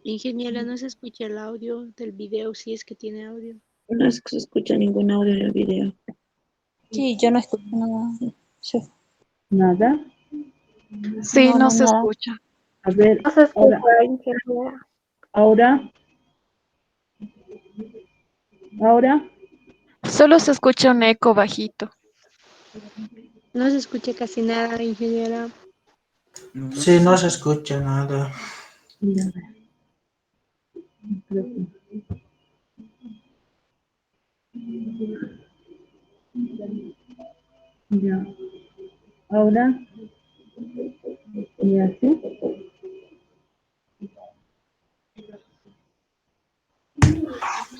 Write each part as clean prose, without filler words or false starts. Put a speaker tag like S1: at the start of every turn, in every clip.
S1: Ingeniera, no se escucha el audio del video, si es que tiene audio.
S2: No es que se escucha ningún audio en el video.
S3: Sí, yo no escucho nada. Sí.
S4: ¿Nada?
S5: Sí, no se
S3: Nada.
S5: escucha.
S4: A ver,
S6: No se escucha,
S4: ahora,
S6: ingeniera.
S4: ahora, ahora,
S5: Solo se escucha un eco bajito.
S1: No se escucha casi nada, ingeniera.
S7: Sí, no se escucha nada.
S4: ya, creo que- ya, ahora, y así,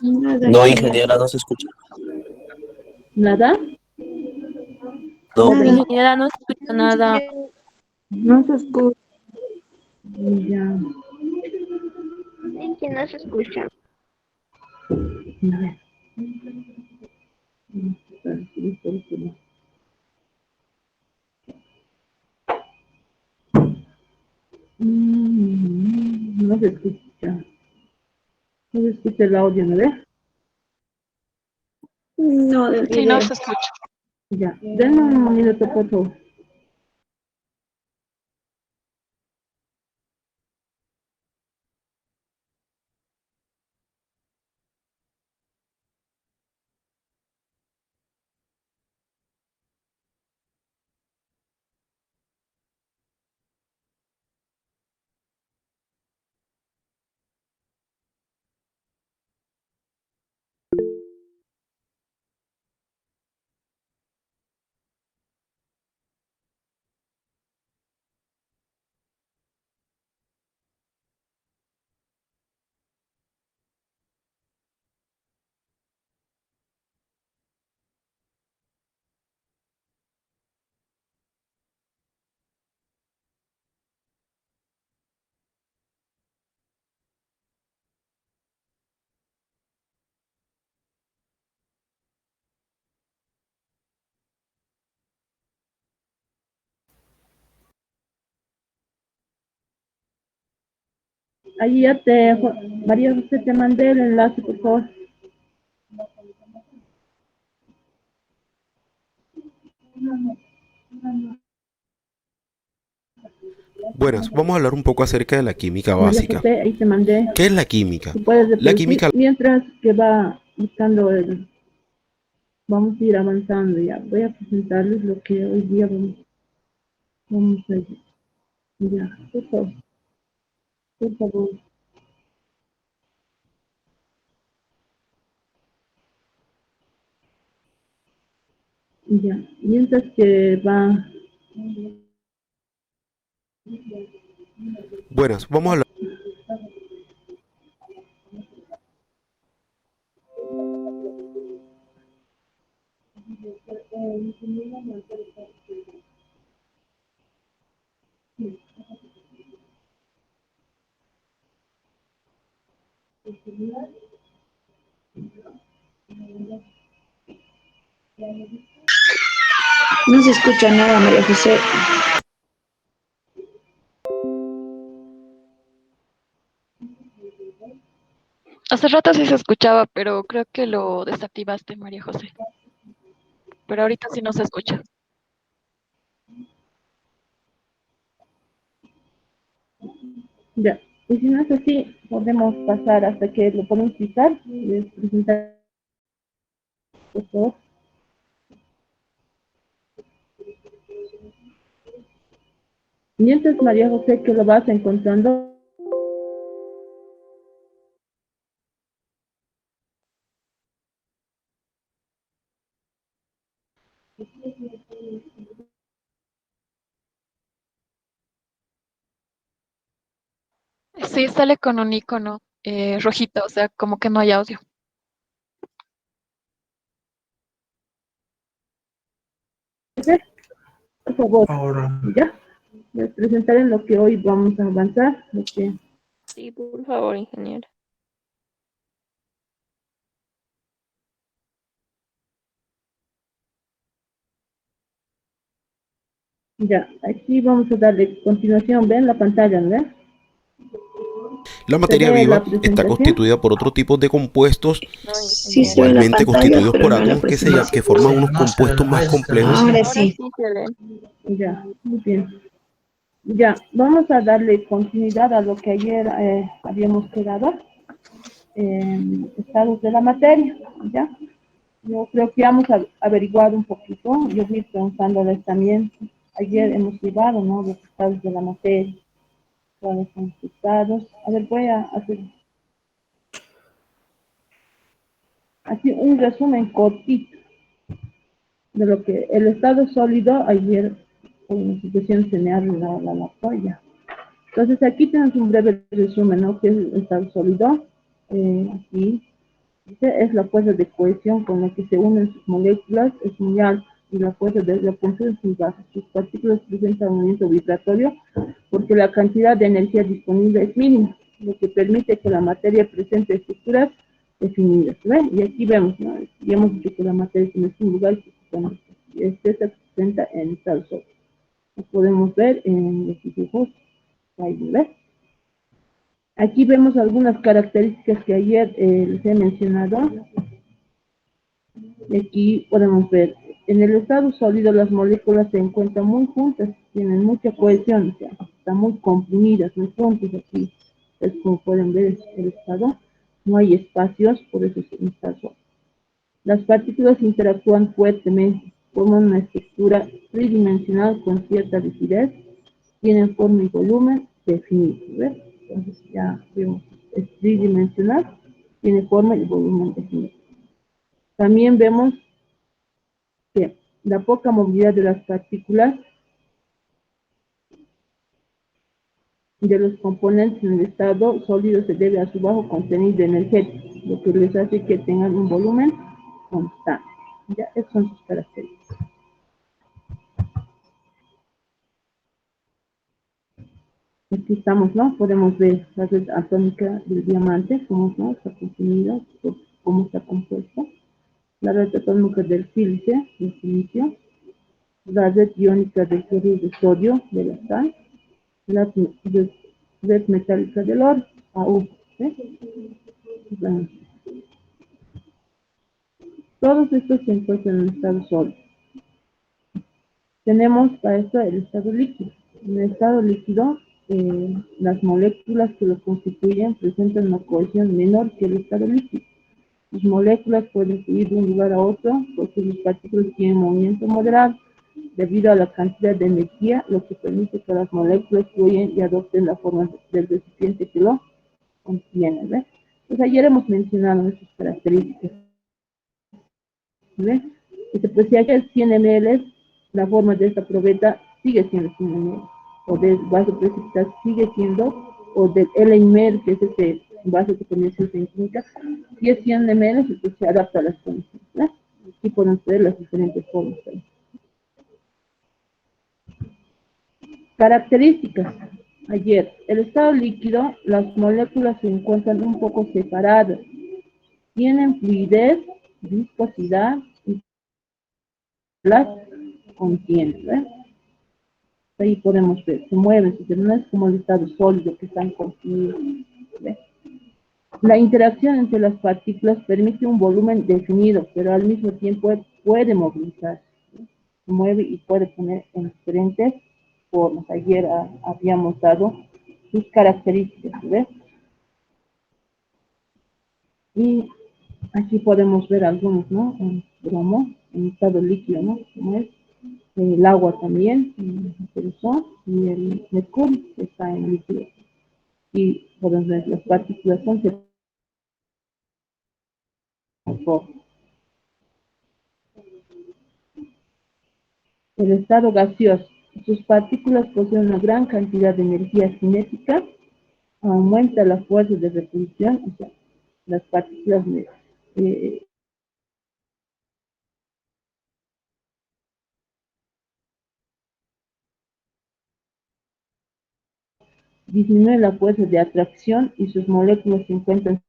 S1: Nada,
S8: No,
S1: ingeniera.
S8: ingeniera, no se escucha.
S4: nada,
S8: No,
S3: Nada,
S1: Nada.
S3: ingeniera, no escucho nada.
S2: No se escucha.
S4: ya,
S6: Sí, que no se escucha.
S4: a ver. No se escucha. No se escucha el audio, ¿no ves?
S2: No, del
S5: Sí, no
S2: video.
S5: se escucha.
S4: Ya, denme un minuto, por favor. Ahí ya María José, te mandé el enlace, por favor.
S9: Buenas, vamos a hablar un poco acerca de la química
S4: María
S9: básica.
S4: José, ahí te mandé.
S9: ¿Qué es la química?
S4: Tú puedes
S9: La
S4: reproducir
S9: química,
S4: mientras que va buscando el... Vamos a ir avanzando ya. Voy a presentarles lo que hoy día vamos a ir. Ya, por favor, por favor. Ya, mientras que va...
S9: buenas, vamos a hablar.
S2: No se escucha nada, María José.
S5: Hace rato sí se escuchaba, pero creo que lo desactivaste, María José. Pero ahorita sí no se escucha.
S4: Ya, y si no es así, podemos pasar hasta que lo podemos quitar. Les presentar, por favor. Mientras, María José, que lo vas encontrando.
S5: Sí, sale con un icono rojito, o sea, como que no hay audio.
S4: Por favor,
S7: Ahora,
S4: ya. Les presentaré lo que hoy vamos a avanzar. Lo que,
S3: Sí, por favor, ingeniera.
S4: ya, aquí vamos a darle continuación. ¿Ven la pantalla, no ven?
S9: La
S4: ¿Se
S9: materia
S4: ve la
S9: viva está
S4: presentación?
S9: constituida por otro tipo de compuestos,
S3: No,
S2: Sí se ve la
S9: igualmente
S2: pantalla,
S9: constituidos
S2: pero
S9: por
S2: no la
S9: átomos que
S2: presentación.
S9: forman
S7: Sí,
S9: unos
S7: no se
S9: compuestos más
S7: demuestra,
S9: complejos.
S2: Ahora
S3: ahora
S2: sí.
S3: sí se leen.
S4: Ya, muy bien. Ya, vamos a darle continuidad a lo que ayer habíamos quedado, estados de la materia, ¿ya? Yo creo que vamos a averiguar un poquito, yo vi preguntándoles también, ayer hemos llevado, ¿no?, los estados de la materia, cuáles son los estados. A ver, voy a hacer así un resumen cortito de lo que el estado sólido, ayer por una situación se me ha arruinado la polla. Entonces aquí tenemos un breve resumen, ¿no?, que es el estado sólido. Aquí dice, es la fuerza de cohesión con la que se unen sus moléculas, es muy alta, y la fuerza de repulsión es muy baja. Sus partículas presentan un movimiento vibratorio porque la cantidad de energía disponible es mínima, lo que permite que la materia presente estructuras definidas. ¿Ven? Y aquí vemos, ¿no?, y hemos dicho que la materia tiene un lugar y esta se presenta en estado sólido. Lo podemos ver en los dibujos. Ahí, ¿ves? Aquí vemos algunas características que ayer les he mencionado. Y aquí podemos ver, en el estado sólido las moléculas se encuentran muy juntas, tienen mucha cohesión, o sea, están muy comprimidas, muy juntas aquí. Es como pueden ver el estado, no hay espacios, por eso es un estado sólido. Las partículas interactúan fuertemente, forman una estructura tridimensional con cierta rigidez, tienen forma y volumen definidos, ¿ves? Entonces ya vemos, es tridimensional, tiene forma y volumen definido. También vemos que la poca movilidad de las partículas y de los componentes en el estado sólido se debe a su bajo contenido energético, lo que les hace que tengan un volumen constante. Ya, esas son sus características. Aquí estamos, ¿no? Podemos ver la red atómica del diamante, cómo, ¿no?, está comprimida, cómo está compuesta. La red atómica del silicio, la red iónica del cloruro de sodio, de la sal, la red metálica del oro, AU. ¿Sí? Bueno, todos estos se encuentran en estado sólido. Tenemos para esto el estado líquido. En el estado líquido, las moléculas que lo constituyen presentan una cohesión menor que el estado líquido. Sus moléculas pueden fluir de un lugar a otro porque sus partículas tienen movimiento moderado debido a la cantidad de energía, lo que permite que las moléculas fluyan y adopten la forma del recipiente que lo contiene. ¿Ves? Pues ayer hemos mencionado esas características. ¿Ves? Dice, pues si hay 100 ml, la forma de esta probeta sigue siendo 100 ml, o del vaso precipitat sigue siendo, o del L-IMER, que es este vaso que también se usa en química, si es 100 ml, entonces se adapta a las condiciones. ¿Ves? Aquí podemos ver las diferentes formas. Características. Ayer, el estado líquido, las moléculas se encuentran un poco separadas. Tienen fluidez, viscosidad y las contienen. ¿Ves? Ahí podemos ver, se mueven, pero no es como el estado sólido que están contenidos. ¿Ves? La interacción entre las partículas permite un volumen definido, pero al mismo tiempo puede movilizarse. Se mueve y puede poner en diferentes formas. Ayer habíamos dado sus características, ¿ves? Y aquí podemos ver algunos, ¿no? El bromo, en estado líquido, ¿no? Como es el agua también, y el mercurio que está en líquido. Y podemos ver las partículas son separadas. El estado gaseoso. Sus partículas poseen una gran cantidad de energía cinética, aumenta la fuerza de repulsión, o sea, las partículas eh, disminuye la fuerza de atracción y sus moléculas se encuentran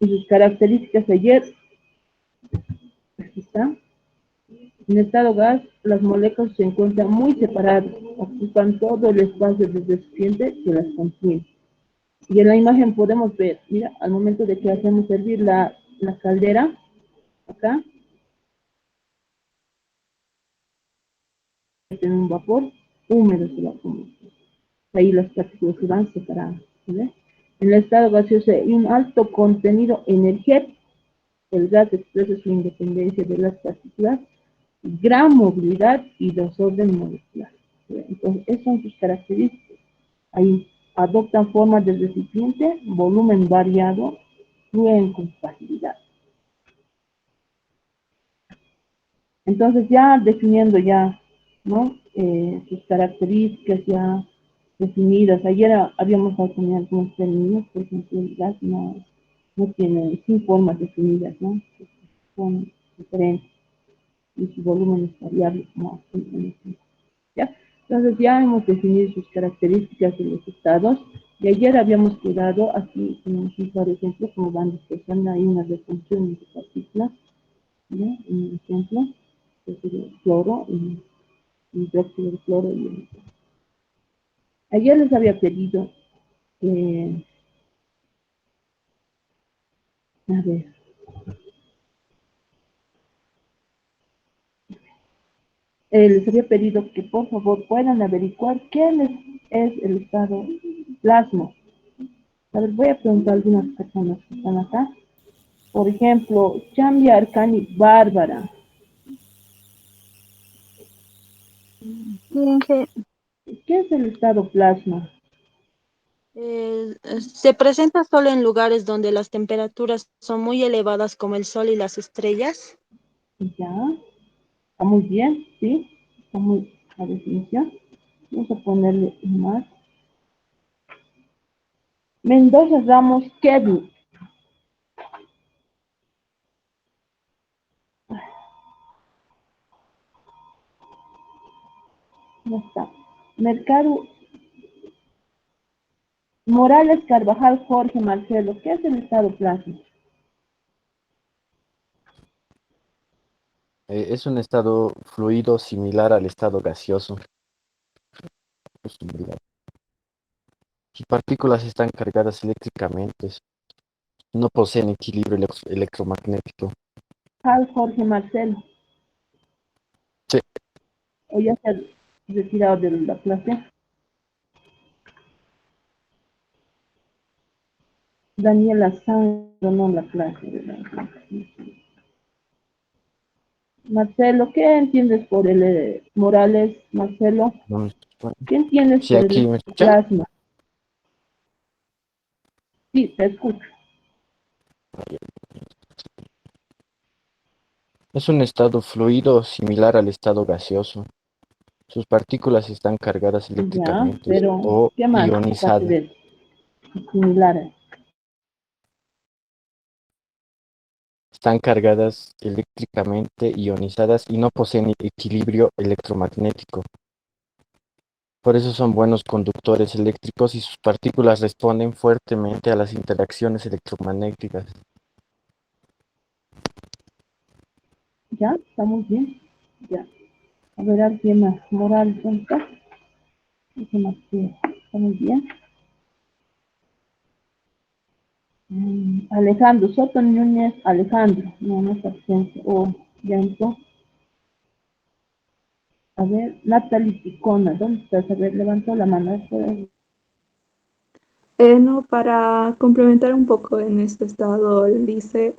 S4: y sus características ayer En estado gas, las moléculas se encuentran muy separadas, ocupan todo el espacio del recipiente que las contiene. Y en la imagen podemos ver, mira, al momento de que hacemos hervir la caldera, acá, tiene un vapor húmedo, se va a comer. Ahí las partículas se van separando. ¿Ves? En el estado gaseoso hay un alto contenido energético. El gas expresa su independencia de las partículas, gran movilidad y desorden molecular. Entonces, esas son sus características. Ahí adoptan forma de recipiente, volumen variado, fluyen con facilidad. Entonces, ya definiendo ya, ¿no? Sus características ya definidas. Ayer habíamos tenido algunos términos, por ejemplo, el gas no tiene, sin formas definidas, ¿no? Son diferentes y su volumen es variable, como ¿ya? Entonces ya hemos definido sus características de los estados y ayer habíamos quedado aquí, tenemos un par de ejemplos como van dispersando, hay una defunción de partículas, ¿ya? Un ejemplo, que es el cloro y hidróxido de cloro y el... Ayer les había pedido, a ver, les había pedido que por favor puedan averiguar qué es el estado plasma. A ver, voy a preguntar a algunas personas que están acá. Por ejemplo, Chambia Arcani Bárbara. ¿Qué es el estado plasma?
S1: Se presenta solo en lugares donde las temperaturas son muy elevadas como el Sol y las estrellas.
S4: Ya, está muy bien, sí, está muy la definición. Vamos a ponerle más. Mendoza Ramos Kevin. No está. Mercado Morales Carvajal Jorge Marcelo. ¿Qué es el estado plasma?
S10: Es un estado fluido similar al estado gaseoso. Sus partículas están cargadas eléctricamente, no poseen equilibrio electromagnético.
S4: Jorge Marcelo.
S10: Sí.
S4: O ya se ha retirado de la clase. Daniela Sandro, no la clase, ¿verdad? Marcelo, ¿qué entiendes por el Morales, Marcelo? ¿Qué entiendes
S10: Sí,
S4: por
S10: aquí
S4: el
S10: me escuchan.
S4: plasma? Sí, te escucho.
S10: Es un estado fluido similar al estado gaseoso. Sus partículas están cargadas
S4: Ya,
S10: eléctricamente
S4: pero
S10: o
S4: ¿qué más? Aparte
S10: ionizadas.
S4: de eso, similar.
S10: Están cargadas eléctricamente ionizadas y no poseen equilibrio electromagnético. Por eso son buenos conductores eléctricos y sus partículas responden fuertemente a las interacciones electromagnéticas.
S4: Ya, está muy bien. Ya. A ver, alguien más. Morales, ¿dónde está? Ese más que está muy bien. Alejandro, Soto Núñez, Alejandro. No está presente. Ya entró. A ver, Natalie Picona, ¿dónde estás? A ver, levantó la mano.
S2: No, para complementar un poco en este estado, él dice,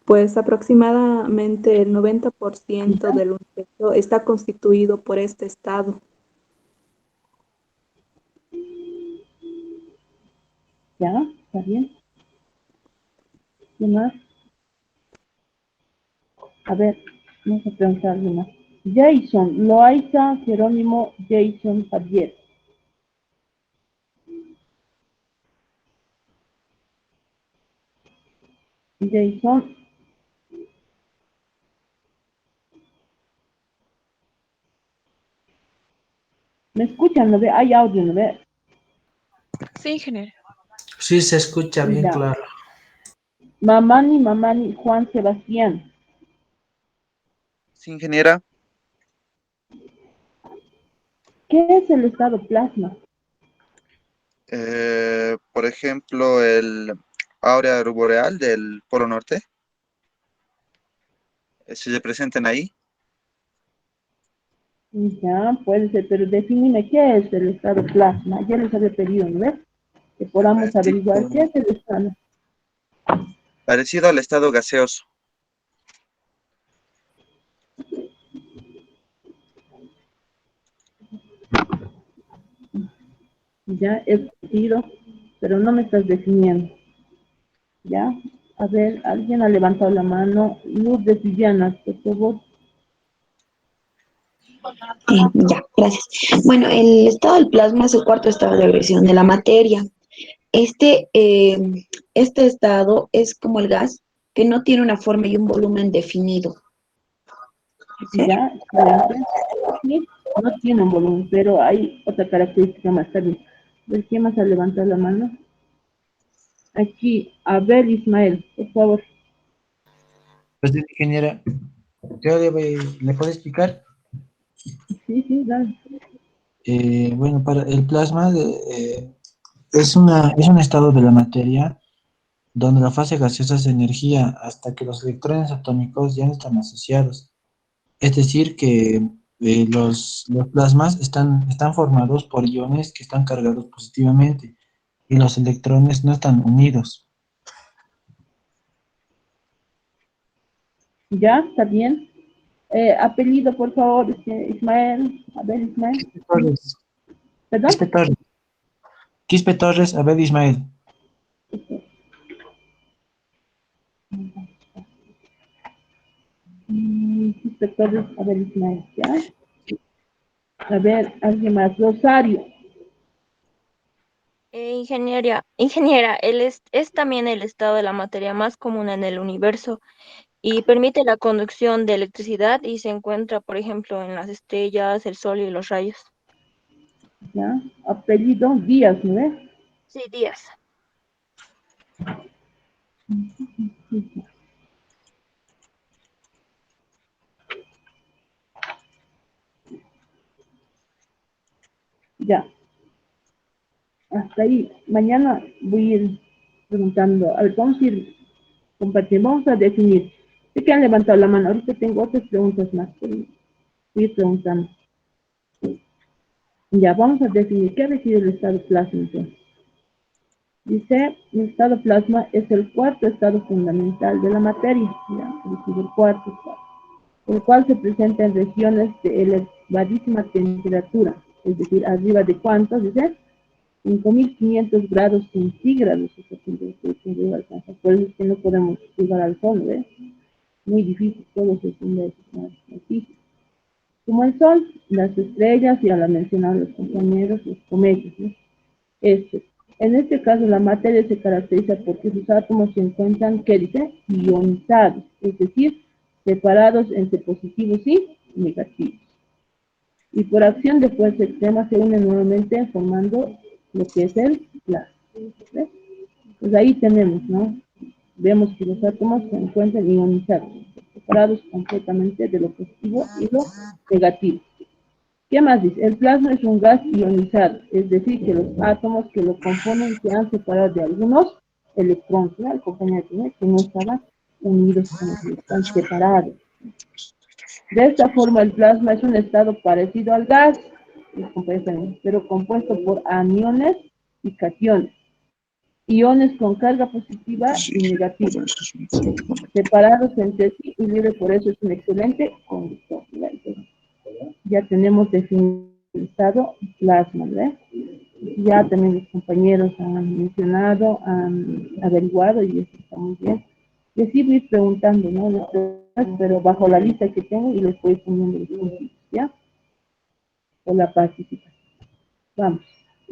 S2: pues aproximadamente el 90% del universo está constituido por este estado.
S4: Ya, está bien. ¿Qué más? A ver, vamos a preguntar algo más. Jason, Loaiza, Jerónimo, Jason, Javier. Jason. ¿Me escuchan? ¿No ve? Hay audio, ¿no ve?
S5: Sí, ingeniero.
S7: Sí, se escucha bien
S4: Ya.
S7: claro.
S4: Mamani, Juan Sebastián.
S11: ingeniera.
S4: ¿Qué es el estado plasma?
S11: Por ejemplo, el áurea boreal del Polo Norte, si se presentan ahí.
S4: Ya, puede ser, pero defíneme qué es el estado plasma. Ya les había pedido, ¿no ves? Que podamos averiguar qué
S11: Tipo,
S4: es el estado.
S11: parecido al estado gaseoso.
S4: Ya he pedido, pero no me estás definiendo. ¿Ya? A ver, alguien ha levantado la mano. Luz de Villanas, por favor.
S12: Ya, gracias. Bueno, el estado del plasma es el cuarto estado de agresión de la materia. Este, eh, este estado es como el gas, que no tiene una forma y un volumen definido. ¿Sí?
S4: Ya, excelente. Sí, no tiene un volumen, pero hay otra característica más también. ¿Ves quién más ha levantado la mano? Aquí, Abel Ismael, por favor.
S7: Pues, ingeniera, ¿le puedo explicar?
S4: Sí, sí, dale.
S7: Bueno, para el plasma es un estado de la materia donde la fase gaseosa es energía hasta que los electrones atómicos ya no están asociados. Es decir, que los plasmas están formados por iones que están cargados positivamente y los electrones no están unidos.
S4: Ya, está bien. Apellido, por favor, Ismael, Abel Ismael.
S7: Torres,
S4: ¿Perdón?
S7: Quispe Torres, Quispe Torres, Abel Ismael.
S4: Inspectores, Abel Ismael, ¿ya? A ver, alguien más. Rosario.
S3: Ingeniera, es también el estado de la materia más común en el universo y permite la conducción de electricidad y se encuentra, por ejemplo, en las estrellas, el sol y los rayos.
S4: ¿Ya? Apellido Díaz, ¿no es?
S3: Sí, Díaz.
S4: Ya, hasta ahí. Mañana voy a ir preguntando. A ver, vamos a ir compartiendo. Vamos a definir. Sé que han levantado la mano. Ahorita tengo otras preguntas más. Pero voy a ir preguntando. Ya, vamos a definir. ¿Qué requiere el estado plasma entonces? Dice, el estado plasma es el cuarto estado fundamental de la materia. Ya, es decir, el cuarto estado, el cual se presenta en regiones de elevadísima temperatura, es decir, arriba de cuántos, dice, 5500 grados centígrados, esa temperatura que llega a alcanzar. Por eso es que no podemos llegar al sol, ¿ves? Muy difícil, todo se tiende a más difícil. Como el sol, las estrellas, ya lo mencionaron los compañeros, los cometas, ¿no? Este, en este caso, la materia se caracteriza porque sus átomos se encuentran, ¿qué dice? Ionizados, es decir, separados entre positivos y negativos. Y por acción de fuerza extrema se unen nuevamente formando lo que es el plasma. ¿Ves? Pues ahí tenemos, ¿no? Vemos que los átomos se encuentran ionizados, separados completamente de lo positivo y lo negativo. ¿Qué más dice? El plasma es un gas ionizado, es decir, que los átomos que lo componen se han separado de algunos electrones, ¿no? El compañero que no estaban unidos con ellos, están separados. De esta forma, el plasma es un estado parecido al gas, pero compuesto por aniones y cationes. Iones con carga positiva y negativa, separados entre sí y libre, por eso es un excelente conductor. Entonces, ya tenemos definido el estado plasma, ¿verdad? Ya también los compañeros han mencionado, han averiguado y eso está muy bien. Y así voy preguntando, ¿no? Las preguntas, pero bajo la lista que tengo y les voy poniendo los puntos, ¿ya? Por la participación. Vamos.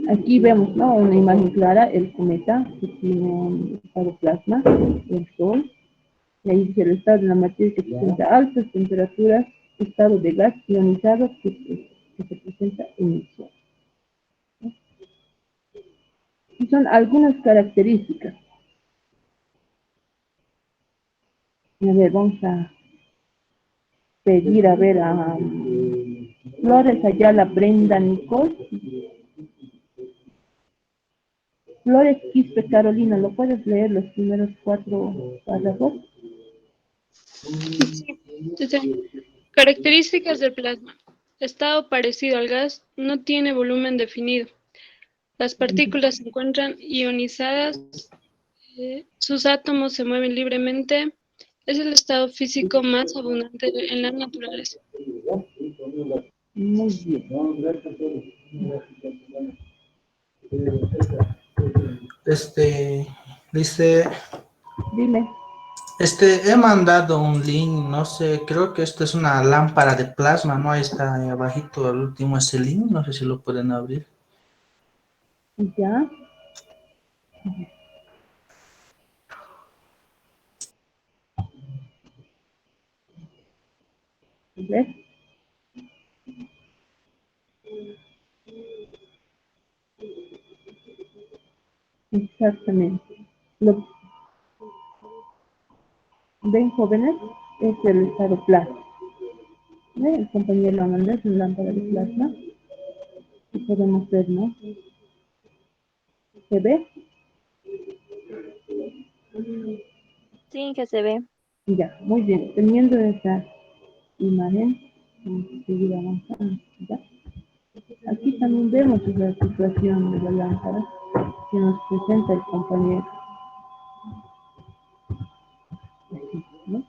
S4: Aquí vemos, ¿no? Una imagen clara, el cometa que tiene un estado plasma, el sol. Y ahí dice el estado de la materia que presenta altas temperaturas, estado de gas ionizado que se presenta en el sol. Y son algunas características. A ver, vamos a pedir a ver a Flores Ayala, Brenda Nicole, Flores Quispe Carolina. ¿Lo puedes leer los primeros 4 párrafos?
S13: Sí, dice, características del plasma. Estado parecido al gas, no tiene volumen definido. Las partículas se encuentran ionizadas, sus átomos se mueven libremente. Es el estado físico más abundante en la naturaleza.
S4: Muy bien.
S7: Dice,
S4: Dime.
S7: he mandado un link, no sé, creo que esto es una lámpara de plasma, ¿no? Ahí está, ahí abajito, al último ese link, no sé si lo pueden abrir.
S4: Ya. ¿Ves? Exactamente. Lo ven, jóvenes, es el estado plasma. ¿Ve? El compañero lo mandó, es una lámpara de plasma. Y podemos ver, ¿no? ¿Se ve?
S3: Sí, que se ve.
S4: Ya, muy bien. Teniendo esa imagen, vamos a seguir avanzando. ¿Ya? Aquí también vemos la situación de la lámpara que nos presenta el compañero. Aquí, ¿no?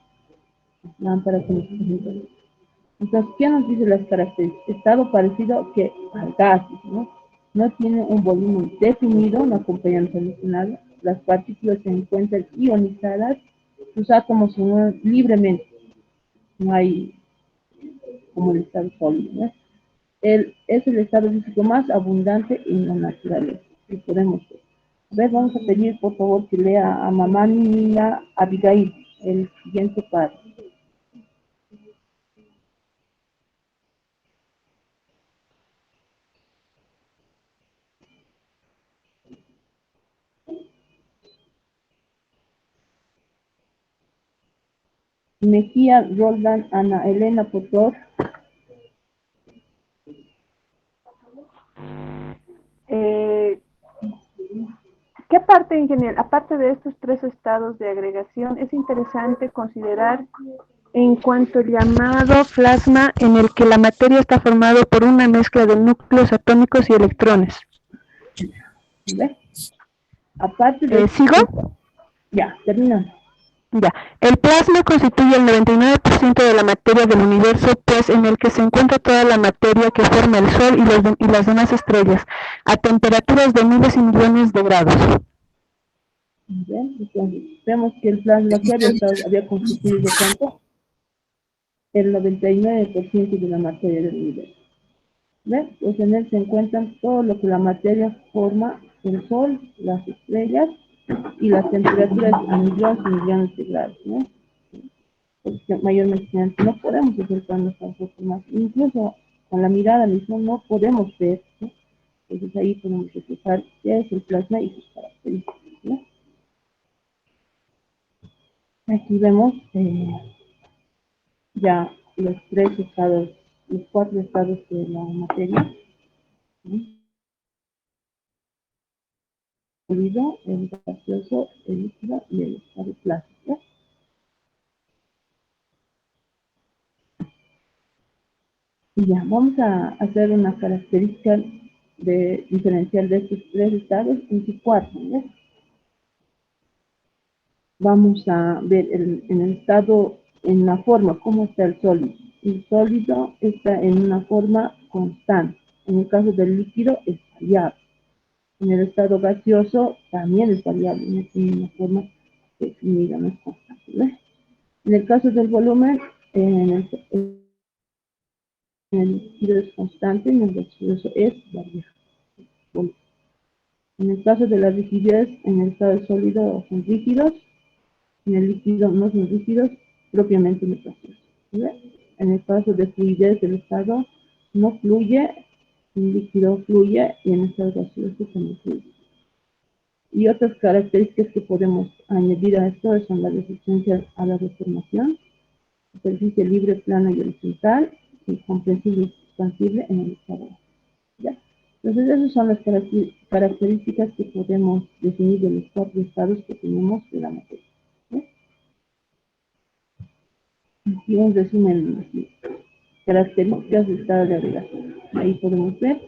S4: Lámpara que nos presenta. Entonces, ¿qué nos dice las características? Estado parecido que al gas, ¿no? No tiene un volumen definido, no acompaña solucionado. Las partículas se encuentran ionizadas, sus átomos se mueven libremente. No hay como el estado sólido, ¿no? Es el estado físico más abundante en la naturaleza. Y podemos ver. A ver, vamos a pedir por favor que lea a mamá Nina Abigail el siguiente párrafo. Mejía Roldán, Ana Elena Potor.
S2: ¿Qué parte en general, aparte de estos tres estados de agregación, es interesante considerar en cuanto al llamado plasma en el que la materia está formada por una mezcla de núcleos atómicos y electrones?
S4: ¿Ves? Aparte de...
S2: ¿Sigo?
S4: Ya, termina.
S2: Ya. El plasma constituye el 99% de la materia del universo, pues en el que se encuentra toda la materia que forma el Sol y las demás estrellas, a temperaturas de miles y millones de grados.
S4: Bien, entonces, vemos que el plasma que había constituido ¿cuánto? El 99% de la materia del universo. ¿Ves? Pues en él se encuentran todo lo que la materia forma, el Sol, las estrellas y las temperaturas a millones y millones de grados, ¿no? Porque mayormente no podemos acercarnos a nosotros más. Incluso con la mirada misma no podemos ver, ¿no? Entonces ahí podemos reflejar qué es el plasma y sus características, ¿no? Aquí vemos ya los tres estados, los cuatro estados de la materia, ¿no? El sólido, el gaseoso, el líquido y el estado plástico. Y ya, vamos a hacer una característica diferencial de estos tres estados en su cuatro, ¿no? Vamos a ver en el estado, en la forma, cómo está el sólido. El sólido está en una forma constante. En el caso del líquido es variable. En el estado gaseoso también es variable, no tiene una forma definida, no es constante, ¿ves? En el caso del volumen, en el líquido es constante, en el gaseoso es variable. Bueno, en el caso de la rigidez, en el estado sólido son rígidos, en el líquido no son rígidos, propiamente no gaseoso. ¿Ves? En el caso de fluidez del estado no fluye, el líquido fluye y en el estado gaseoso también fluye. Y otras características que podemos añadir a esto son la resistencia a la deformación, superficie libre, plana y horizontal, y comprensible y expansible en el estado. ¿Ya? Entonces, esas son las características que podemos definir de los 4 estados que tenemos de la materia. ¿Ya? Y un resumen así. Características del estado de agregación. Ahí podemos ver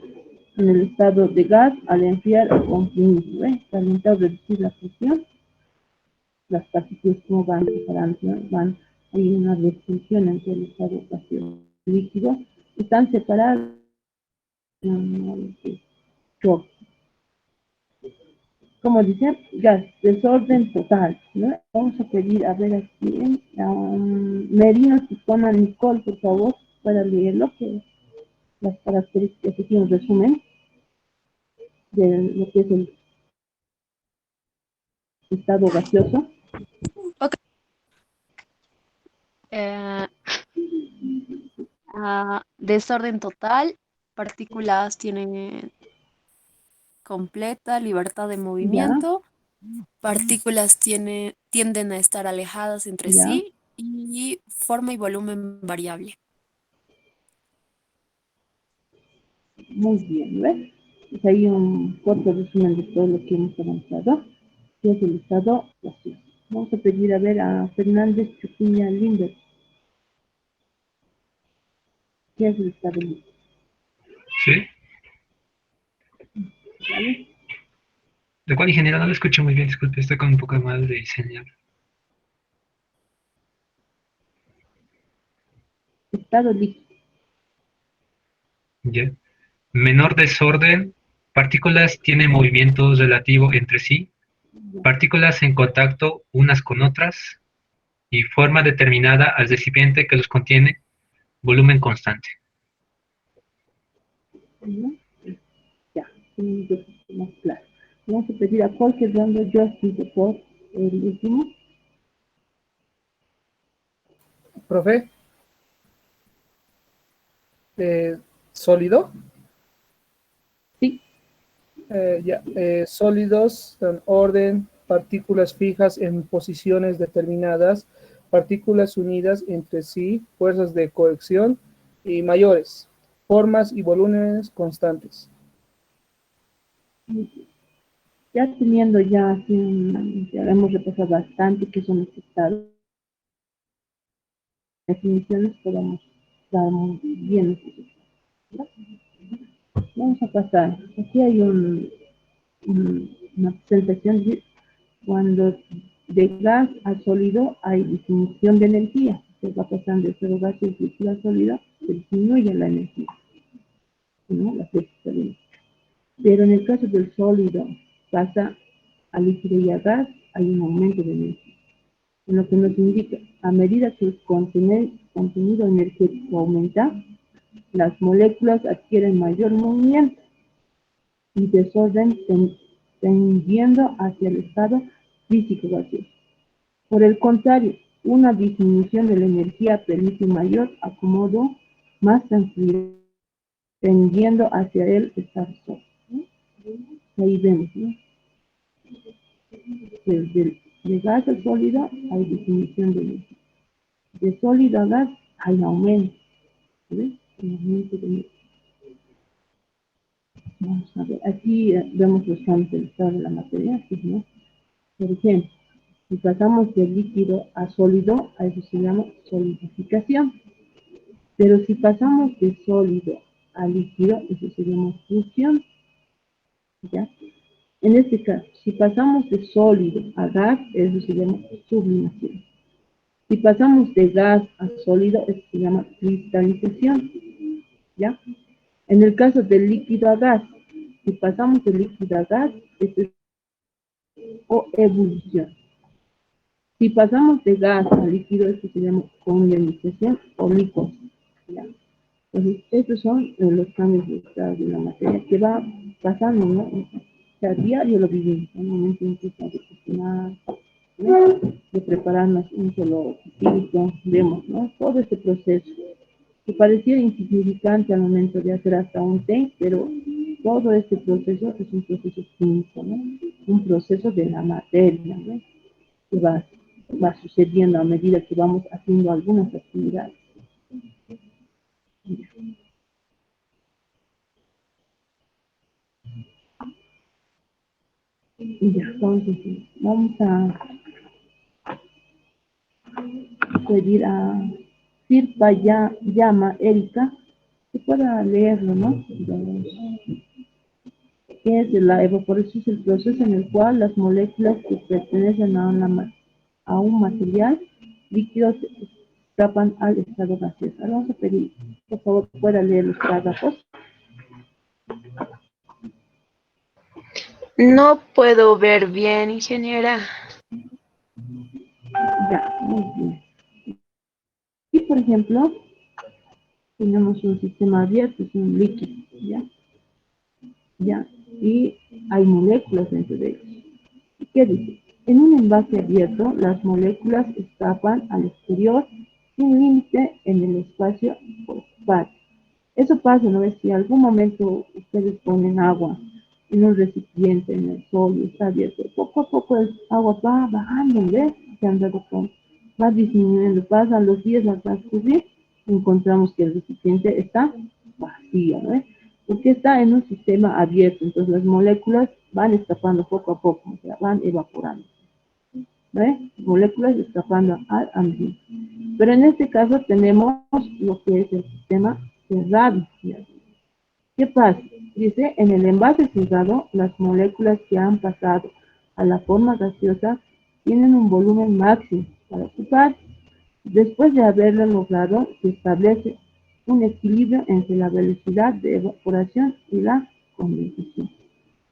S4: en el estado de gas, al enfriar o comprimir, calentar o reducir la presión, las partículas como van separando, hay una restricción entre el estado gaseoso y líquido, están separadas como dice, gas, desorden total, ¿no? Vamos a pedir, a ver aquí, Merino, Ticona, Nicole, por favor, para leerlo, que las características, aquí un resumen de lo que es el estado gaseoso.
S14: Ok. Desorden total, partículas tienen completa libertad de
S4: Ya,
S14: movimiento, partículas tienden a estar alejadas entre
S4: ya,
S14: sí y forma y volumen variable.
S4: muy bien, ¿ves? Pues hay un corto resumen de todo lo que hemos avanzado, que es el estado gaseoso. Vamos a pedir a ver a Fernández Chupiña Linder, ¿qué es el estado líquido?
S15: Sí.
S4: ¿Vale?
S15: ¿De cuál ingeniero? No lo escucho muy bien, disculpe, estoy con un poco mal de señal.
S4: Estado líquido.
S15: Ya. Menor desorden, partículas tienen movimiento relativo entre sí, partículas en contacto unas con otras y forma determinada al recipiente que los contiene, volumen constante.
S4: ¿No? Ya, un poquito más claro. Vamos a pedir a Jorge dando Justin por el último.
S16: Profe, ¿sólido?
S4: Sí.
S16: Sólidos en orden, partículas fijas en posiciones determinadas, partículas unidas entre sí, fuerzas de cohesión y mayores, formas y volúmenes constantes.
S4: Ya teniendo ya, así, ya hemos repasado bastante qué son los estados. Definiciones podemos dar muy bien estos estados, ¿verdad? Vamos a pasar. Aquí hay una presentación de cuando de gas a sólido hay disminución de energía. Se va pasando de cero gases líquido a sólido, se disminuye la energía, ¿no? La flexibilidad. Pero en el caso del sólido pasa a líquido y a gas, hay un aumento de energía. En lo que nos indica, a medida que el contenido energético aumenta, las moléculas adquieren mayor movimiento y desorden tendiendo hacia el estado físico gaseoso. Por el contrario, una disminución de la energía permite un mayor acomodo, más tranquilo, tendiendo hacia el estado sólido, ¿no? Ahí vemos, ¿no? De gas a sólido hay disminución de energía. De sólido a gas hay aumento. ¿Ves? Un aumento de energía. Vamos a ver, aquí vemos los cambios del estado de la materia, ¿sí, no? Por ejemplo, si pasamos de líquido a sólido, a eso se llama solidificación. Pero si pasamos de sólido a líquido, eso se llama fusión. ¿Ya? En este caso, si pasamos de sólido a gas, eso se llama sublimación. Si pasamos de gas a sólido, eso se llama cristalización. ¿Ya? En el caso del líquido a gas, si pasamos de líquido a gas, esto es evolución. Si pasamos de gas a líquido, esto se llama condensación o licuación. ¿Ya? Entonces, estos son los cambios de estado de la materia que va pasando, ¿no? O sea, a diario lo vivimos, en un momento en que estamos de cocinar, ¿no? De prepararnos un solo tipito, vemos, ¿no? Todo este proceso que parecía insignificante al momento de hacer hasta un té, pero todo este proceso es un proceso químico, ¿no? Un proceso de la materia, ¿no? Que va va sucediendo a medida que vamos haciendo algunas actividades. Ya, entonces vamos a pedir a Sirpa Llama Erika que pueda leerlo, ¿no? Que es de la evaporación, es el proceso en el cual las moléculas que pertenecen a un material líquido se escapan al estado gaseoso. Ahora vamos a pedir, por favor, pueda leer los párrafos.
S6: No puedo ver bien, ingeniera.
S4: Ya, muy bien. Y por ejemplo, tenemos un sistema abierto, es un líquido, ¿ya? ¿Ya? Y hay moléculas dentro de ellos. ¿Qué dice? En un envase abierto, las moléculas escapan al exterior sin límite en el espacio por ocupar. Eso pasa, ¿no? Es si en algún momento ustedes ponen agua en un recipiente en el sol y está abierto, poco a poco el agua va bajando, ¿ves? Se han dado cuenta, va disminuyendo, pasan los días al transcurrir, encontramos que el recipiente está vacío, ¿no? Porque está en un sistema abierto, entonces las moléculas van escapando poco a poco, o sea, van evaporando, ¿no? Moléculas escapando al ambiente. Pero en este caso tenemos lo que es el sistema cerrado. ¿Qué pasa? Dice, en el envase cerrado, las moléculas que han pasado a la forma gaseosa tienen un volumen máximo para ocupar. Después de haberlo logrado, se establece un equilibrio entre la velocidad de evaporación y la condensación.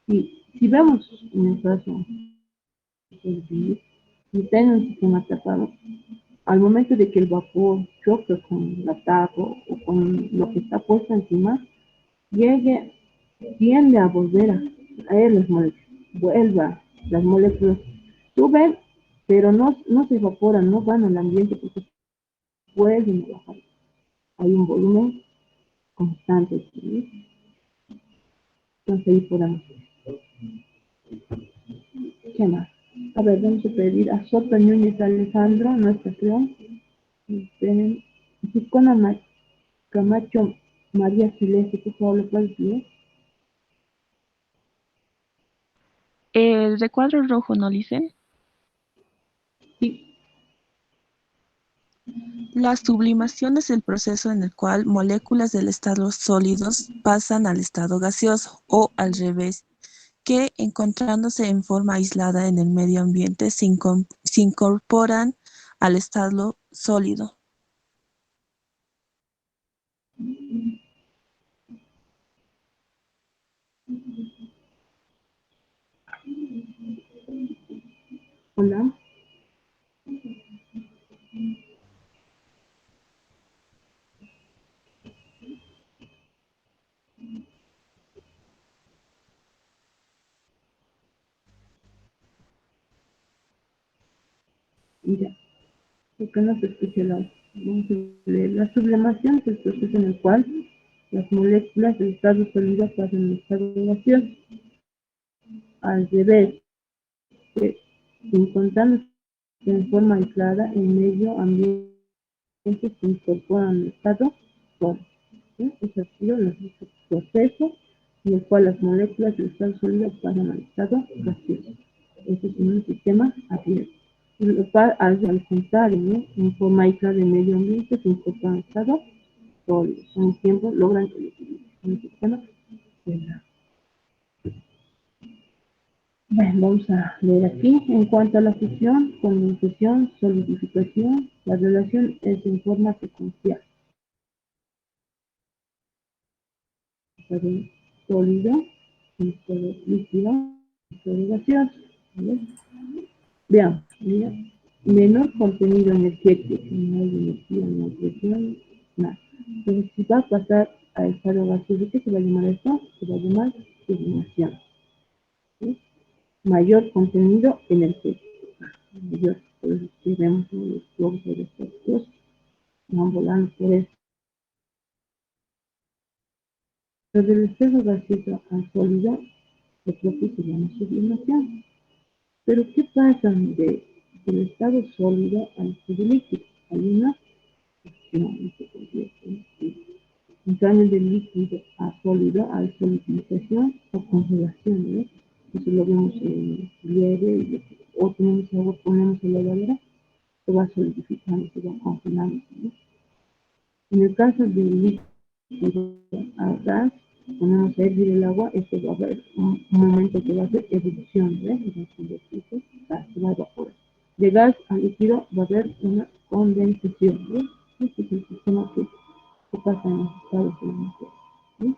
S4: Y si vemos en el caso si está en un sistema tapado, al momento de que el vapor choque con la tapa o con lo que está puesto encima, llegue, tiende a volver a caer las moléculas, vuelva, las moléculas suben, pero no se evaporan, no van al ambiente porque pueden bajar. Hay un volumen constante, ¿sí? Entonces ahí podemos. ¿Qué más? A ver, vamos a pedir a Soto Núñez Alejandro, nuestra creón. Chicona Camacho María Celeste, por favor, ¿lo puedes leer?
S5: El recuadro rojo, ¿no, Licen?
S4: Sí.
S17: La sublimación es el proceso en el cual moléculas del estado sólidos pasan al estado gaseoso o al revés, que encontrándose en forma aislada en el medio ambiente se incorporan al estado sólido.
S4: Hola. Ya, porque no se escucha la voz. Vamos a leer. La sublimación es el proceso en el cual las moléculas del estado sólido pasan al estado gaseoso. Al revés, que encontrándose en forma aislada en medio ambiente se incorporan al estado sólido. ¿Sí? Ese ha sido el proceso en el cual las moléculas del estado sólido pasan al estado gaseoso. Este es un sistema abierto. Lo cual, al contrario, ¿no? En forma aislada en medio ambiente se incorporan al estado sólido. Con el tiempo logran el equilibrio. Un sistema cerrado. Bueno, vamos a leer aquí. En cuanto a la fusión, condensación, solidificación, la relación es en forma secuencial. Estado sólido, estado líquido, estado gaseoso. ¿Vale? Veamos. ¿Vale? Menor contenido energético, no hay energía, no hay presión, nada. Entonces, si va a pasar a estado gaseoso, ¿qué se va a llamar esto? Se va a llamar sublimación. ¿Sí? Mayor contenido energético. Mayor, por eso que vemos los globos aerostáticos van volando por eso. Pero del estado gaseoso al sólido, lo propio se llama sublimación. Pero ¿qué pasa del estado sólido al estado líquido. Hay una fusión, en cambio del líquido a sólido hay solidificación o congelación, ¿no? Eso lo vemos en nieve, o tenemos agua, ponemos en la heladera, se va solidificando, se va congelando, ¿no? En el caso del líquido a gas, ponemos a hervir el agua, esto va a haber un momento que va a hacer ebullición, ¿ves? Va a convertirse, se va a evaporar. De gas a líquido va a haber una condensación, ¿ves? Este es el sistema que pasa en los estados de la materia, ¿sí?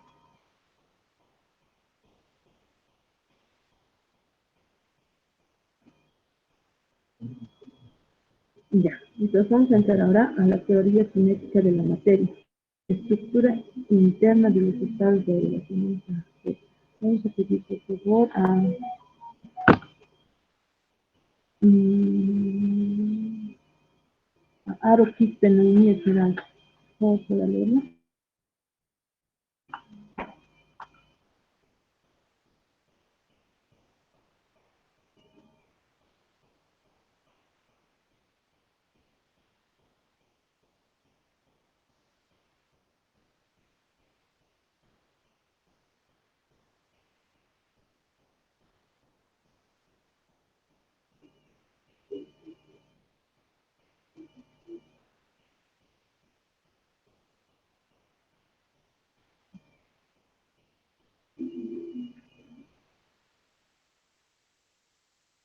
S4: Ya, entonces vamos a entrar ahora a la teoría cinética de la materia, estructura interna de los estados de agregación. Vamos a pedir por favor a Aro Quispe Noemí Esmeralda. ¿Vamos a leerlo?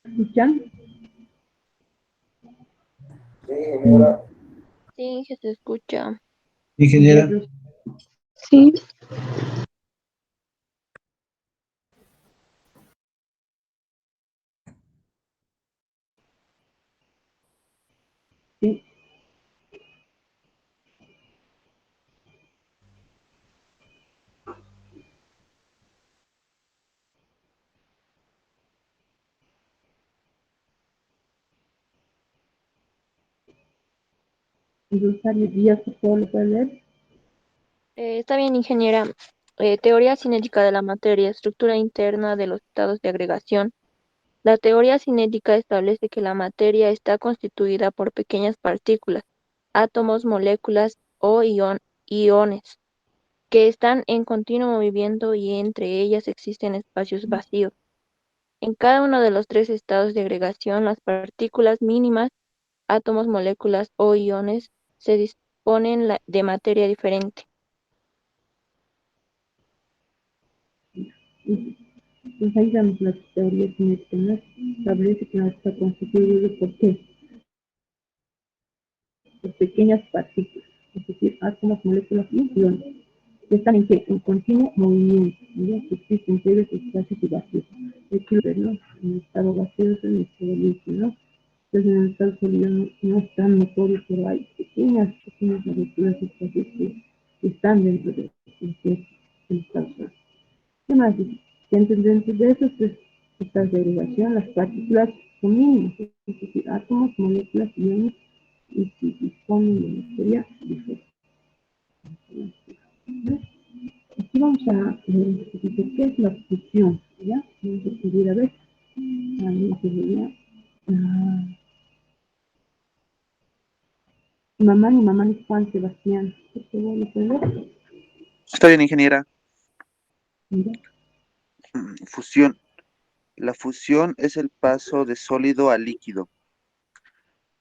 S4: ¿Escuchan?
S3: Sí, que se escucha.
S7: Ingeniera.
S6: Sí.
S4: Sí. Rosario Díaz, por favor, ¿lo puede leer?
S3: Está bien, ingeniera. Teoría cinética de la materia, estructura interna de los estados de agregación. La teoría cinética establece que la materia está constituida por pequeñas partículas, átomos, moléculas o iones, que están en continuo movimiento y entre ellas existen espacios vacíos. En cada uno de los tres estados de agregación, las partículas mínimas, átomos, moléculas o iones, se disponen de materia diferente.
S4: Pues ahí damos la teoría cinética, ¿no? Establece que está constituido por qué? Por pequeñas partículas, es decir, átomos, moléculas y iones, que están en qué? En continuo movimiento, ¿no? Que existen seres espacios y vacíos. Aquí lo ¿no? En el estado gaseoso, en el estado líquido, ¿no? Entonces en el estado sólido no es tan notorio, pero hay pequeñas moléculas y espacios que están dentro del estado sólido. ¿Qué más dice? Dentro de esos tres estados de agregación, las partículas son mínimas, es decir, átomos, moléculas, iones, y si disponen de materia diferente. Aquí vamos a ver un poquito qué es la fusión, ¿ya? Vamos a pedir a ver, ahí sería mamá ni Juan Sebastián. ¿Esto lo puede ver?
S11: Está bien, ingeniera.
S4: Mira.
S11: Fusión. La fusión es el paso de sólido a líquido.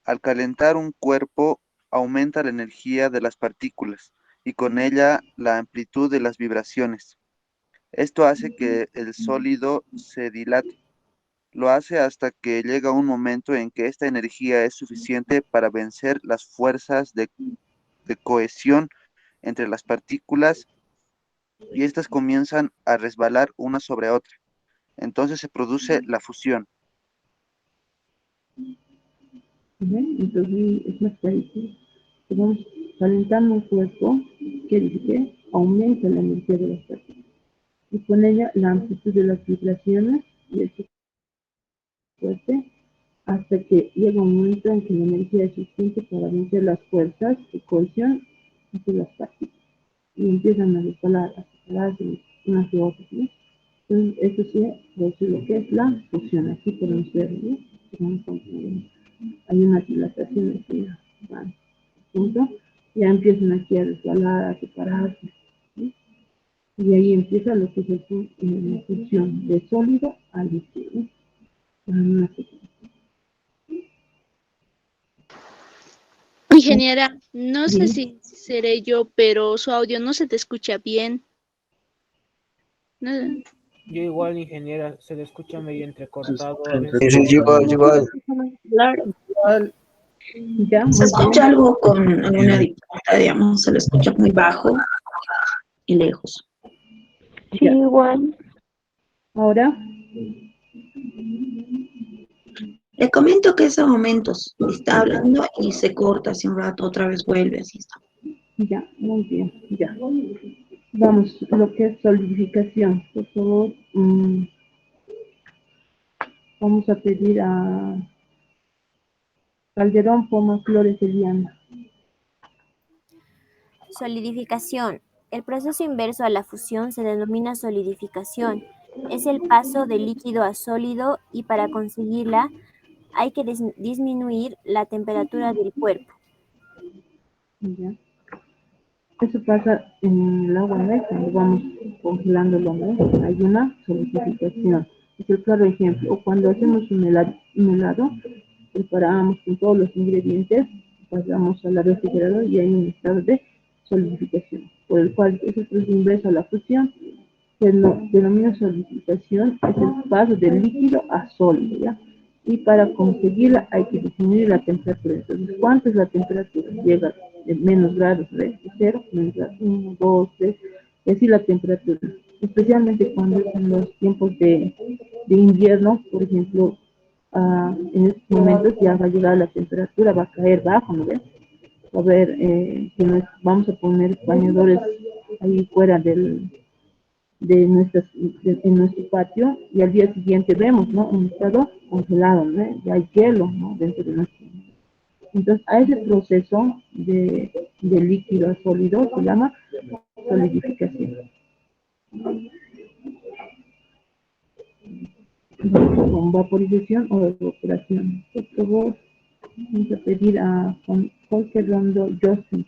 S11: Al calentar un cuerpo, aumenta la energía de las partículas y con ella la amplitud de las vibraciones. Esto hace que el sólido se dilate. Lo hace hasta que llega un momento en que esta energía es suficiente para vencer las fuerzas de cohesión entre las partículas y éstas comienzan a resbalar una sobre otra. Entonces se produce la fusión.
S4: Entonces es más clarísimo. Vamos calentando un cuerpo, que dice que aumenta la energía de las partículas. Y con ella la amplitud de las vibraciones y el fuerte hasta que llega un momento en que la energía es suficiente para vencer las fuerzas de cohesión entre las partículas y empiezan a resbalar, a separarse unas de otras, ¿no? Entonces, eso sí, es lo que es la fusión. Aquí podemos ver, ¿no? Vamos a continuar. hay una dilatación aquí, van, punto, ya empiezan aquí a resbalar, a separarse, ¿sí? Y ahí empieza lo que es la fusión de sólido a líquido, ¿sí?
S18: Ingeniera, no sé
S4: Sí.
S18: si seré yo, pero su audio no se te escucha bien. No.
S16: Yo igual, ingeniera, se le escucha medio entrecortado a
S8: Sí,
S16: veces.
S8: sí, igual.
S12: Claro.
S16: Igual,
S4: Ya,
S12: Se
S4: muy bien.
S12: escucha algo con alguna dificultad, digamos, se le escucha muy bajo y lejos.
S2: Sí, igual.
S4: Ahora,
S12: Le comento que es a momentos. Está hablando y se corta hace un rato, otra vez vuelve, así está.
S4: ya, muy bien, ya. Vamos, lo que es solidificación. Por favor, vamos a pedir a Calderón, Poma, Flores, Eliana.
S19: Solidificación. El proceso inverso a la fusión se denomina solidificación. Es el paso de líquido a sólido y para conseguirla hay que disminuir la temperatura del cuerpo.
S4: Ya. Eso pasa en el agua, ¿no? Cuando vamos congelándolo, ¿no? Hay una solidificación. Es el claro ejemplo. O cuando hacemos un helado, preparamos con todos los ingredientes, pasamos a la refrigeradora y hay un estado de solidificación, por el cual es el proceso inverso a la fusión, se denomina solidificación, es el paso del líquido a sólido, ¿ya? Y para conseguirla hay que disminuir la temperatura. Entonces, ¿cuánto es la temperatura? Llega de menos grados de 0, menos grados 1, 2, 3, y así la temperatura. Especialmente cuando es en los tiempos de invierno, por ejemplo, en estos momentos ya va a llegar la temperatura, va a caer bajo, ¿no ves? Va a ver, vamos a poner bañadores ahí fuera en nuestro patio y al día siguiente vemos, ¿no? Un estado congelado, ¿no? Ya hay hielo, ¿no? Dentro de nuestro. Entonces, a ese proceso de líquido a sólido se llama solidificación. Con vaporización o evaporación. Por favor, vamos a pedir a Jorge Rondo Justin.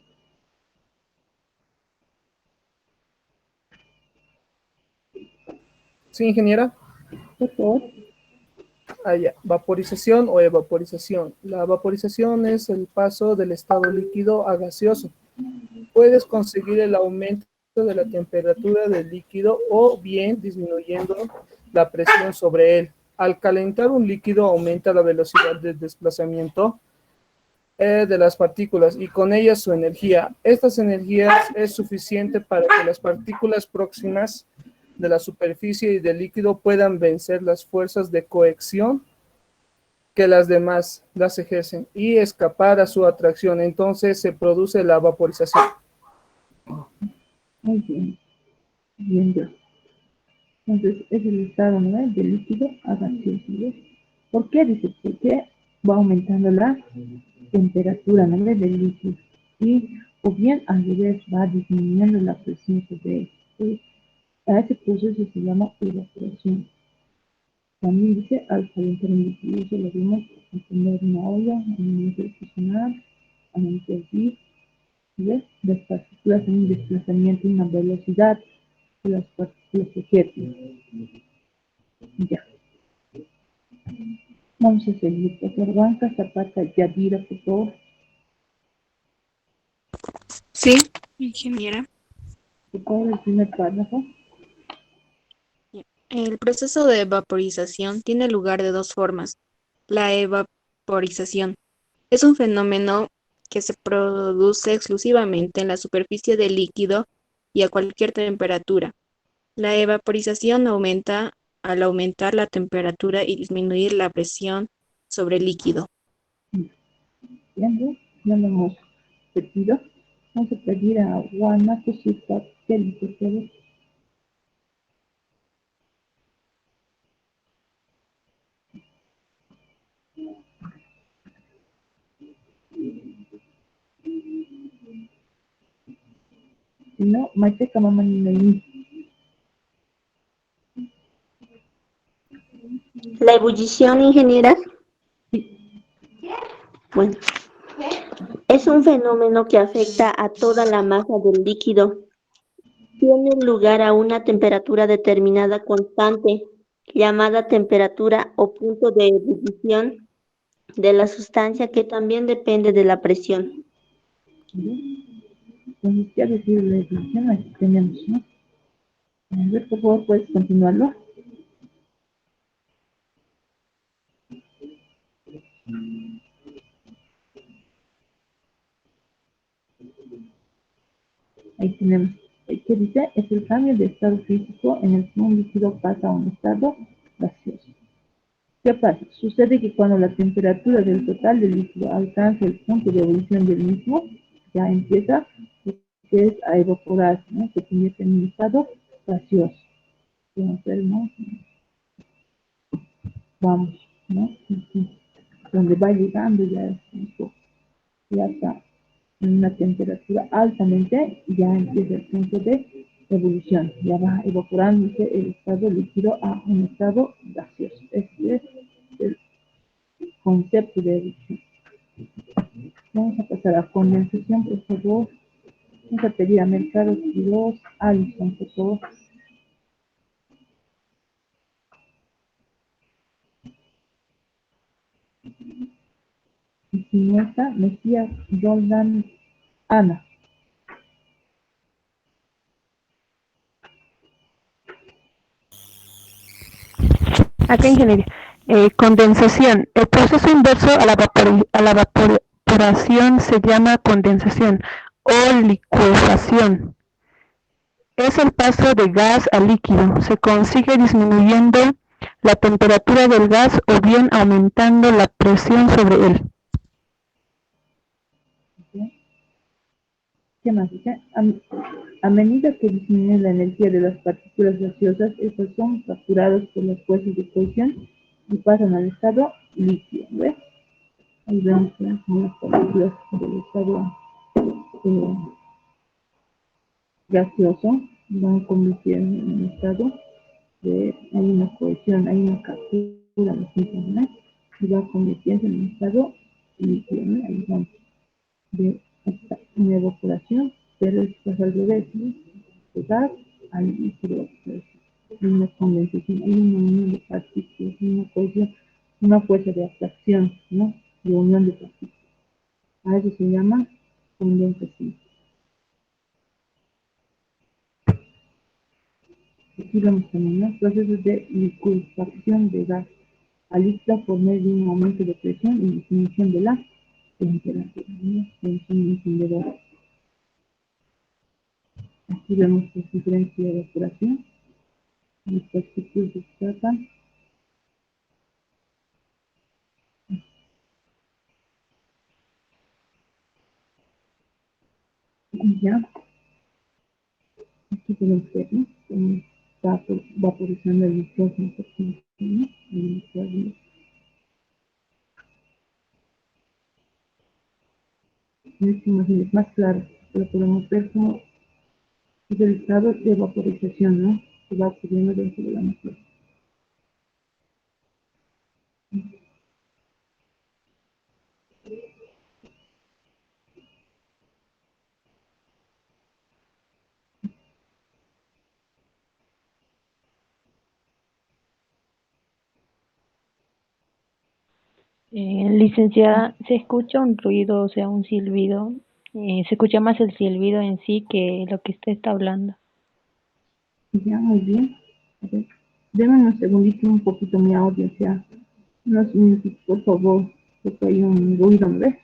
S16: sí, ingeniera.
S4: Por favor.
S16: Ya. Vaporización o evaporización. La vaporización es el paso del estado líquido a gaseoso. Puedes conseguir el aumento de la temperatura del líquido o bien disminuyendo la presión sobre él. Al calentar un líquido aumenta la velocidad de desplazamiento de las partículas y con ellas su energía. Estas energías es suficiente para que las partículas próximas de la superficie y del líquido puedan vencer las fuerzas de cohesión que las demás las ejercen y escapar a su atracción. Entonces se produce la vaporización.
S4: Muy bien. Bien, yo. Entonces, es el estado, ¿no? Del líquido a gaseoso, ¿ves? ¿Por qué? Dice, porque va aumentando la temperatura, ¿no? Del líquido. Y, o bien, al revés, va disminuyendo la presión sobre él. ¿Sí? A ese proceso se llama evaporación. También dice, al calentar un líquido, eso lo vimos, encender una olla, en el fusionar, al hervir, ¿ves? Las partículas en un desplazamiento y una velocidad de las partículas que ejercen. Ya. Vamos a seguir. Por favor, Blanca Zapata Yadira, por favor.
S6: Sí, ingeniera.
S4: Por favor, el primer párrafo.
S6: El proceso de vaporización tiene lugar de dos formas. La evaporización es un fenómeno que se produce exclusivamente en la superficie del líquido y a cualquier temperatura. La evaporización aumenta al aumentar la temperatura y disminuir la presión sobre el líquido.
S4: Bien, ya lo hemos repetido. Vamos a pedir a Juana Cosita Kelly, por favor. Si no, Maite Kamamani.
S12: La ebullición, ingeniera.
S20: Bueno, es un fenómeno que afecta a toda la masa del líquido. Tiene lugar a una temperatura determinada constante, llamada temperatura o punto de ebullición de la sustancia, que también depende de la presión.
S4: Entonces, ya decir la definición, aquí tenemos, ¿no? A ver, por favor, puedes continuarlo. Ahí tenemos. ¿Qué dice? Es el cambio de estado físico en el que un líquido pasa a un estado gaseoso. ¿Qué pasa? Sucede que cuando la temperatura del total del líquido alcanza el punto de ebullición del mismo, ya empieza que es a evaporarse, ¿no? Se convierte en un estado gaseoso. Vamos a ver, ¿no? Vamos, ¿no? Donde va llegando ya está en una temperatura altamente, ya empieza el punto de ebullición, ya va evaporándose el estado líquido a un estado gaseoso. Este es el concepto de ebullición. Vamos a pasar a condensación, por favor. Vamos a pedir a Mercado Quiroz, Alison, por favor. Y si no está, Mesías, Jordan, Ana.
S2: Acá ingeniería. Condensación. El proceso inverso a la evaporación se llama condensación o licuefacción. Es el paso de gas a líquido. Se consigue disminuyendo la temperatura del gas o bien aumentando la presión sobre él.
S4: ¿Qué más dice? A medida que disminuye la energía de las partículas gaseosas, estas son capturadas por las fuerzas de cohesión y pasan al estado líquido, ¿ves? Ahí vemos que son las partículas del estado eh, gaseoso, van convirtiendo en un estado de, hay una cohesión, hay una captura de mismos, ¿no? Y va convirtiendo en un estado líquido, ¿no? Ahí vamos, de una evaporación, pero es pasa al revés, ¿no? De gas al líquido, pues, una condensación, hay una unión de partículas, una cohesión, una fuerza de atracción, ¿no? De unión de partículas. A eso se llama condensación. Aquí vemos también los procesos de licuefacción de gas a líquido por medio de un aumento de presión y disminución de la temperatura, ¿no? Tensión encendedora. Aquí vemos las diferencias de evaporación, los partículas se tratan. Y ya, aquí podemos ver, ¿no? Cómo está vaporizando el nitrógeno, ¿no? El nitrógeno. En esta imagen es más clara, pero podemos ver cómo es el estado de vaporización, ¿no? Que va ocurriendo dentro de la materia.
S21: Licenciada, se escucha un ruido, o sea, un silbido. Se escucha más el silbido en sí que lo que usted está hablando.
S4: Ya, muy bien. A ver, denme unos segunditos, un poquito mi audio, o sea, unos minutos, por favor, porque hay un ruido, ¿me ves?